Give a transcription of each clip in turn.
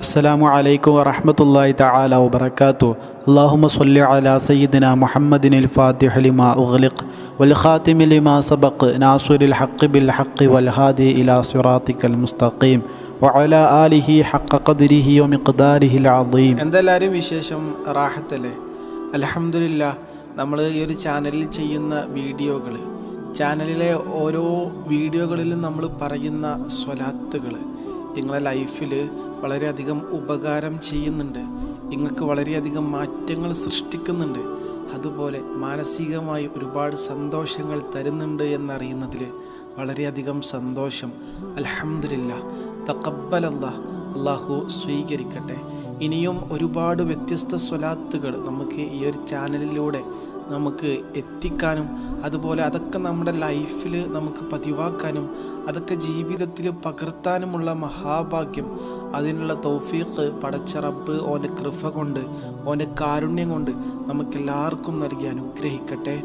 അസ്സലാമു അലൈക്കും വറഹ്മത്തുള്ളാഹി തആല വബറകാതുഹു. അല്ലാഹുമ്മ സ്വല്ലി അലാ സയ്യിദിനാ മുഹമ്മദിനിൽ ഫാത്തിഹി ലിമാ ഉഗ്ലിഖ് വൽ ഖാതിമി ലിമാ സബഖ് നാസിറിൽ ഹഖ് ബിൽ ഹഖ് വൽ ഹാദി ഇലാ സിറാത്തിക്കൽ മുസ്തഖീം വഅലാ ആലിഹി ഹഖ ഖദ്രിഹി വമിഖ്ദാരിഹിൽ അദീം. എന്തെല്ലാവരും വിശേഷം? റാഹത്തല്ലേ? അൽഹംദുലില്ലാഹ്. നമ്മൾ ഈ ഒരു ചാനലിൽ ചെയ്യുന്ന വീഡിയോകൾ, ചാനലിലെ ഓരോ വീഡിയോകളിലും നമ്മൾ പറയുന്ന സ്വലാത്തുകൾ നിങ്ങളെ ലൈഫിൽ വളരെയധികം ഉപകാരം ചെയ്യുന്നുണ്ട്, നിങ്ങൾക്ക് വളരെയധികം മാറ്റങ്ങൾ സൃഷ്ടിക്കുന്നുണ്ട്, അതുപോലെ മാനസികമായി ഒരുപാട് സന്തോഷങ്ങൾ തരുന്നുണ്ട് എന്നറിയുന്നതിൽ വളരെയധികം സന്തോഷം. അൽഹംദുലില്ലാഹ്. തഖബ്ബലല്ലാഹ്. അള്ളാഹു സ്വീകരിക്കട്ടെ. ഇനിയും ഒരുപാട് വ്യത്യസ്ത സ്വലാത്തുകൾ നമുക്ക് ഈ ഒരു ചാനലിലൂടെ നമുക്ക് എത്തിക്കാനും അതുപോലെ അതൊക്കെ നമ്മുടെ ലൈഫിൽ നമുക്ക് പതിവാക്കാനും അതൊക്കെ ജീവിതത്തിൽ പകർത്താനുമുള്ള മഹാഭാഗ്യം, അതിനുള്ള തൗഫീഖ് പടച്ച റബ്ബ് ഓൻ്റെ കൃപ കൊണ്ട് ഓൻ്റെ കാരുണ്യം കൊണ്ട് നമുക്കെല്ലാവർക്കും നൽകി അനുഗ്രഹിക്കട്ടെ.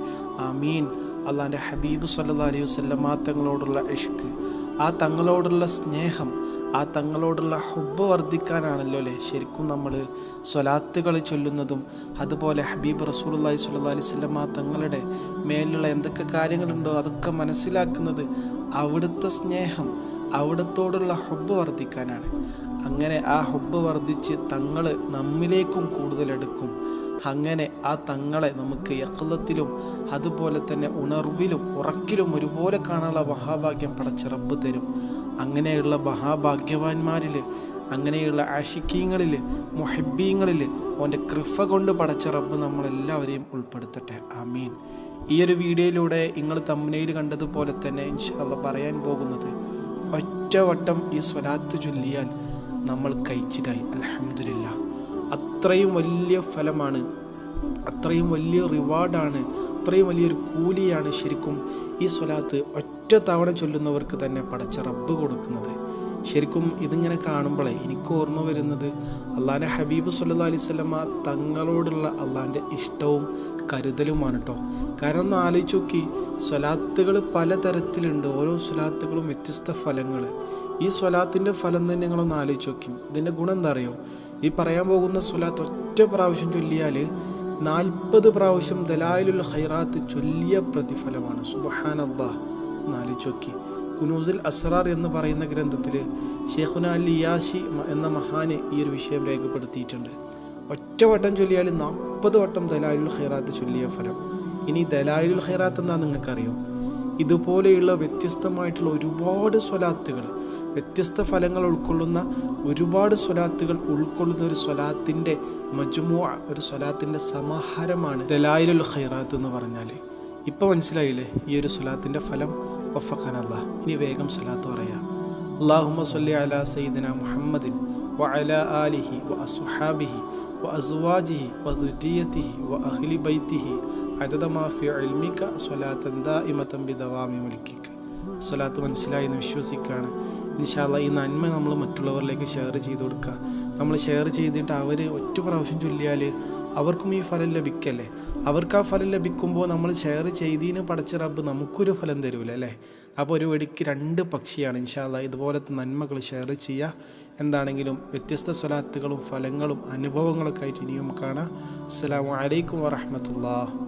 ആമീൻ. അള്ളാൻ്റെ ഹബീബ് സല്ലല്ലാഹു അലൈഹി വസല്ലം തങ്ങളോടുള്ള ഇഷ്ക്, ആ തങ്ങളോടുള്ള സ്നേഹം, ആ തങ്ങളോടുള്ള ഹുബ്ബ് വർദ്ധിക്കാനാണല്ലോ അല്ലേ ശരിക്കും നമ്മൾ സ്വലാത്തുകൾ ചൊല്ലുന്നതും അതുപോലെ ഹബീബ് റസൂലുള്ളാഹി സ്വല്ലല്ലാഹു അലൈഹി വസല്ലം തങ്ങളുടെ മേലുള്ള എന്തൊക്കെ കാര്യങ്ങളുണ്ടോ അതൊക്കെ മനസ്സിലാക്കുന്നത് അവിടുത്തെ സ്നേഹം, അവിടത്തോടുള്ള ഹുബ്ബ് വർദ്ധിക്കാനാണ്. അങ്ങനെ ആ ഹുബ്ബ് വർദ്ധിച്ച് തങ്ങൾ നമ്മിലേക്കും കൂടുതൽ എടുക്കും. അങ്ങനെ ആ തങ്ങളെ നമുക്ക് യഖ്ലത്തിലും അതുപോലെ തന്നെ ഉണർവിലും ഉറക്കിലും ഒരുപോലെ കാണാനുള്ള മഹാഭാഗ്യം പടച്ച റബ്ബ് തരും. അങ്ങനെയുള്ള മഹാഭാഗ്യവാന്മാരിൽ, അങ്ങനെയുള്ള ആഷിക്കീങ്ങളിൽ, മുഹബ്ബീങ്ങളിൽ ഓൻ്റെ കൃപ കൊണ്ട് പടച്ച റബ്ബ് നമ്മളെല്ലാവരെയും ഉൾപ്പെടുത്തട്ടെ. ആമീൻ. ഈ ഒരു വീഡിയോയിലൂടെ നിങ്ങൾ തംബ്നെയിൽ കണ്ടതുപോലെ തന്നെ ഇൻഷാ അല്ലാഹ് പറയാൻ പോകുന്നത്, ഒറ്റവട്ടം ഈ സ്വലാത്ത് ചൊല്ലിയാൽ നമ്മൾ കഴിച്ചിലായി. അൽഹംദുലില്ലാഹ്. അത്രയും വലിയ ഫലമാണ്, അത്രയും വലിയ റിവാർഡാണ്, അത്രയും വലിയൊരു കൂലിയാണ് ശരിക്കും ഈ സ്വലാത്ത് ഒറ്റ തവണ ചൊല്ലുന്നവർക്ക് തന്നെ പടച്ച റബ്ബ് കൊടുക്കുന്നത്. ശരിക്കും ഇതിങ്ങനെ കാണുമ്പോഴേ എനിക്ക് ഓർമ്മ വരുന്നത് അള്ളാൻ്റെ ഹബീബ് സല്ലല്ലാഹു അലൈഹി വസല്ലം തങ്ങളോടുള്ള അള്ളാൻ്റെ ഇഷ്ടവും കരുതലുമാണ് കേട്ടോ. കാരണം ഒന്ന് ആലോചിച്ച് നോക്കി, സ്വലാത്തുകൾ പലതരത്തിലുണ്ട്, ഓരോ സ്വലാത്തുകളും വ്യത്യസ്ത ഫലങ്ങൾ. ഈ സ്വലാത്തിൻ്റെ ഫലം തന്നെ നിങ്ങളൊന്ന് ആലോചിച്ച് നോക്കി. ഇതിൻ്റെ ഗുണം എന്താ അറിയോ? ഈ പറയാൻ പോകുന്ന സ്വലാത്ത് ഒറ്റ പ്രാവശ്യം ചൊല്ലിയാൽ 40 പ്രാവശ്യം ദലായിലുൽ ഖൈറാത്ത് ചൊല്ലിയ പ്രതിഫലമാണ്. സുബ്ഹാനല്ലാഹ്. ഒന്ന് ആലോചിച്ച് നോക്കി. കുനൂസുൽ അസ്റാർ എന്ന് പറയുന്ന ഗ്രന്ഥത്തിൽ ഷെയ്ഖുനാ അൽ ഇയാശി എന്ന മഹാന് ഈ ഒരു വിഷയം രേഖപ്പെടുത്തിയിട്ടുണ്ട്. ഒറ്റ വട്ടം ചൊല്ലിയാൽ 40 വട്ടം ദലായിലുൽ ഖൈറാത്ത് ചൊല്ലിയ ഫലം. ഇനി ദലായിലുൽ ഖൈറാത്ത് എന്താ നിങ്ങൾക്കറിയോ? ഇതുപോലെയുള്ള വ്യത്യസ്തമായിട്ടുള്ള ഒരുപാട് സ്വലാത്തുകൾ, വ്യത്യസ്ത ഫലങ്ങൾ ഉൾക്കൊള്ളുന്ന ഒരുപാട് സ്വലാത്തുകൾ ഉൾക്കൊള്ളുന്ന ഒരു സ്വലാത്തിൻ്റെ മജ്മുഅ, ഒരു സ്വലാത്തിൻ്റെ സമാഹാരമാണ് ദലായിലുൽ ഖൈറാത്ത് എന്ന് പറഞ്ഞാൽ. ഇപ്പോൾ മനസ്സിലായില്ലേ ഈ ഒരു സ്വലാത്തിൻ്റെ ഫലം? വഫഖനല്ലാഹ്. ഇനി വേഗം സ്വലാത്ത് പറയാം. അല്ലാഹുമ്മ സ്വല്ലി അലാ സയ്യിദിനാ മുഹമ്മദിൻ വഅലാ ആലിഹി വഅസ്ഹാബിഹി വഅസ്വാജിഹി വദുരിയതിഹി വഅഹ്ലി ബൈതിഹി അദദ മാ ഫി ഇൽമിക സ്വലാത്തൻ ദായിമതൻ ബിദവാമി മുൽക്കിക. സ്വലാത്ത് മനസ്സിലായി എന്ന് വിശ്വസിക്കുകയാണ്. ഇൻഷാ അല്ലാഹ് ഈ നന്മ നമ്മൾ മറ്റുള്ളവരിലേക്ക് ഷെയർ ചെയ്ത് കൊടുക്കുക. നമ്മൾ ഷെയർ ചെയ്തിട്ട് അവർ ഒറ്റ പ്രാവശ്യം ചൊല്ലിയാൽ അവർക്കും ഈ ഫലം ലഭിക്കല്ലേ. അവർക്ക് ആ ഫലം ലഭിക്കുമ്പോൾ നമ്മൾ ഷെയർ ചെയ്തതിന് പടച്ച റബ്ബ് നമുക്കൊരു ഫലം തരൂല അല്ലേ. അപ്പോൾ ഒരു വെടിക്ക് 2 പക്ഷിയാണ്. ഇൻഷാ അല്ലാഹ് ഇതുപോലത്തെ നന്മകൾ ഷെയർ ചെയ്യുക. എന്താണെങ്കിലും വ്യത്യസ്ത സ്വലാത്തുകളും ഫലങ്ങളും അനുഭവങ്ങളൊക്കെ ആയിട്ട് ഇനിയും കാണാം. അസ്സലാമു അലൈക്കും വറഹ്മത്തുള്ളാഹി.